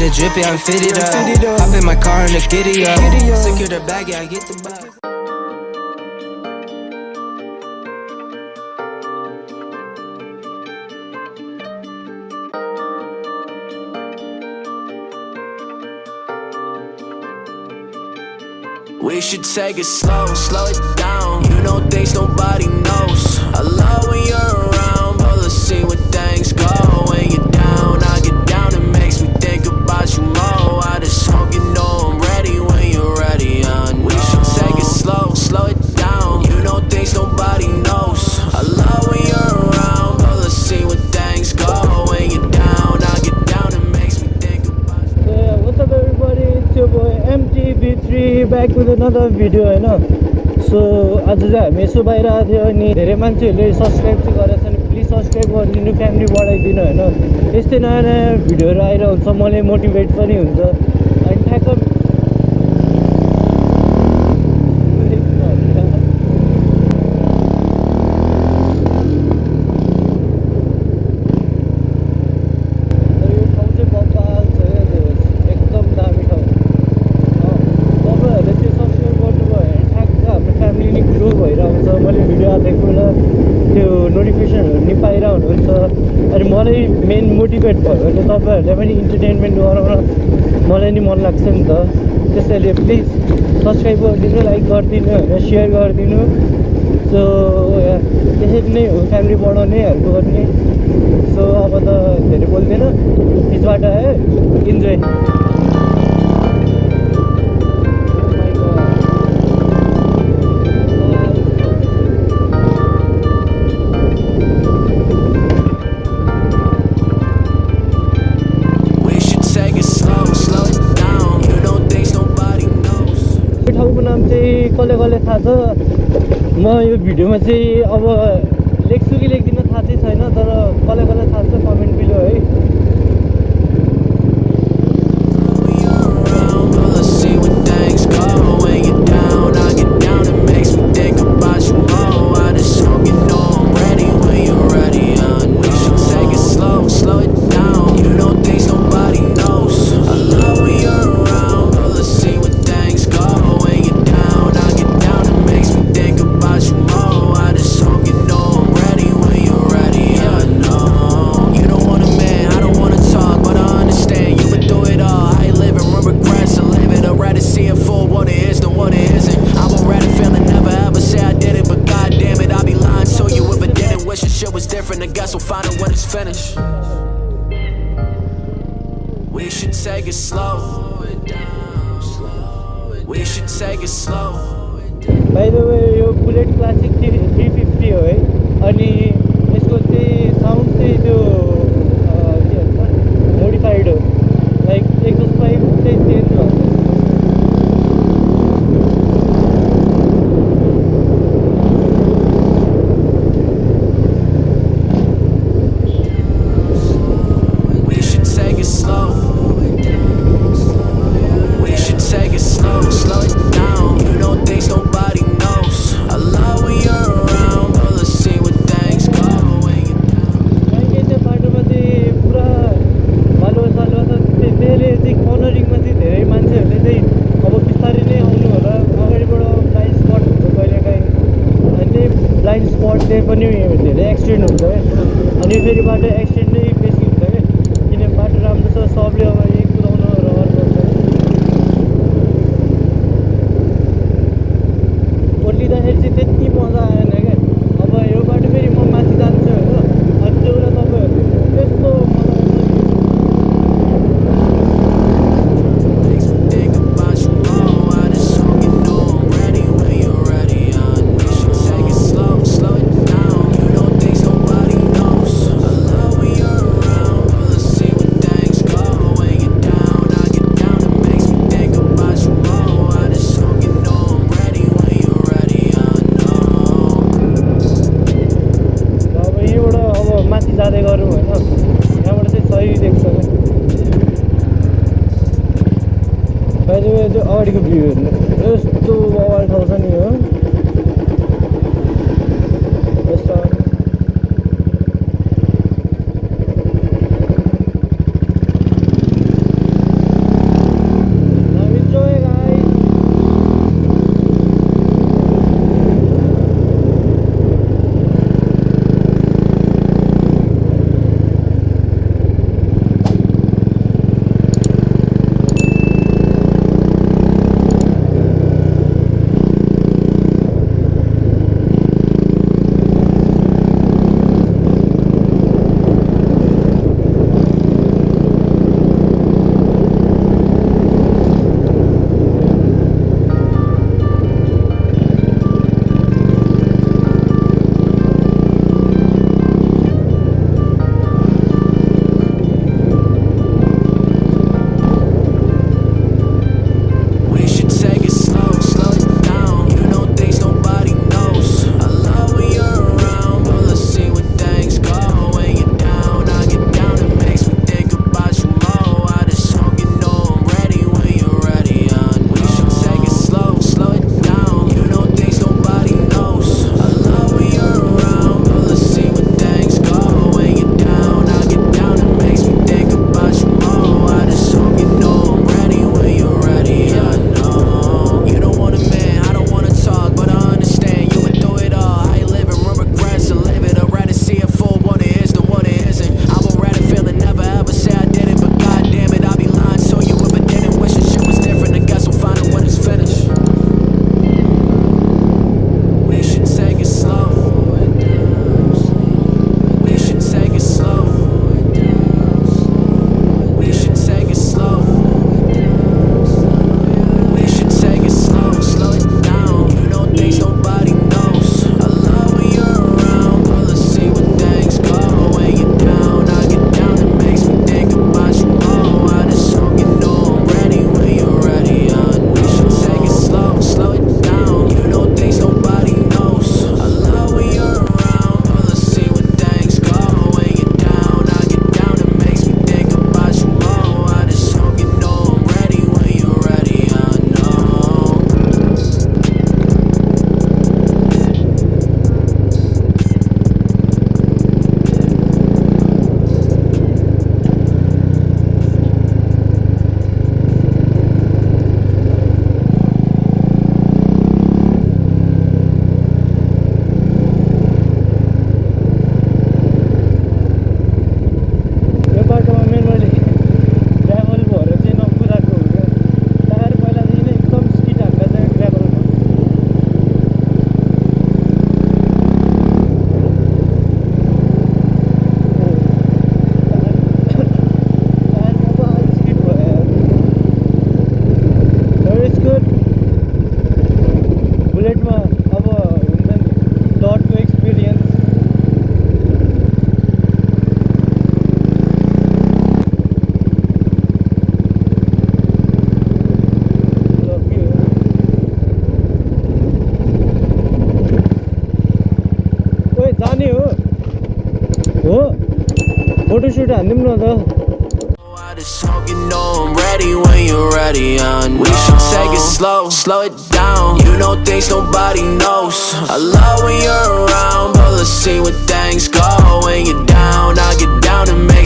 it drippy, I'm fitted up. Hop in my car and the giddy up. Secure the bag, yeah, I get the bus. We should take it slow, slow it down. You know things nobody knows. I love when you're around, but let's see where things go. When you're down, I get down. It makes me think about you more. I just hope you know I'm ready when you're ready. We should take it slow, slow it down. You know things nobody knows. I love when you're around, but let's see where things go. When you're down, I get down. It makes me think about you. So yeah, what's up everybody? It's your boy MTV3 back with another video, हैन. सो आज चाहिँ हामी यसो बाहिर आएको थियो अनि धेरै मान्छेहरूले subscribe चाहिँ गरेछ नि प्लिज सब्सक्राइब गरिदिनु फ्यामिली बढाइदिनु हैन. यस्तै नयाँ नयाँ भिडियोहरू आइरहेको हुन्छ मलाई मोटिभेट पनि हुन्छ अनि ठ्याक्क मलाई मेन मोटिभेट भयो भने तपाईहरुले पनि इन्टरटेनमेन्ट गराउन मलाई नि मन लाग्छ नि त. त्यसैले प्लिज सब्स्क्राइब गरिदिनु, लाइक गरिदिनु हैन, शेयर गरिदिनु. सो त्यसरी नै हो फ्यामिली बढाउने हेल्प गर्ने. सो अब त धेरै बोल्दैन, बिचबाट है इन्जोय. कसले कसले थाहा छ म यो भिडियोमा चाहिँ अब लेख्छु कि लेख्दिनँ थाहा चाहिँ छैन, तर कसले कसले थाहा छ कमेन्ट बिलो है. We should take it slow. We should take it slow. By the way, yo bullet classic 350 हो है. अनि यसको चाहिँ साउन्ड चाहिँ त्यो के भन्छ मोडिफाइड हो. लाइक एक्सोस पाइप चाहिँ चेन्ज भएको. त्यही पनि धेरै एक्सिडेन्ट हुन्छ है. अनि फेरि बाटो एक्सिडेन्ट नै बेसी हुन्छ है, किन बाटो राम्रो छ सबले अब यही कुदाउन रहर गर्छ. ओर्लिँदाखेरि चाहिँ त्यति मजा आएन क्या. अब यो बाटो फेरि म माथि जान्छु होइन, अनि त्यो बेला तपाईँहरूले त्यस्तो फोटोसुट हान्दिउँ न त I just hope you know I'm ready when you're ready. I know we should take it slow, slow it down. You know things nobody knows. I love when you're around, but let's see where things go. When you're down, I get down and makes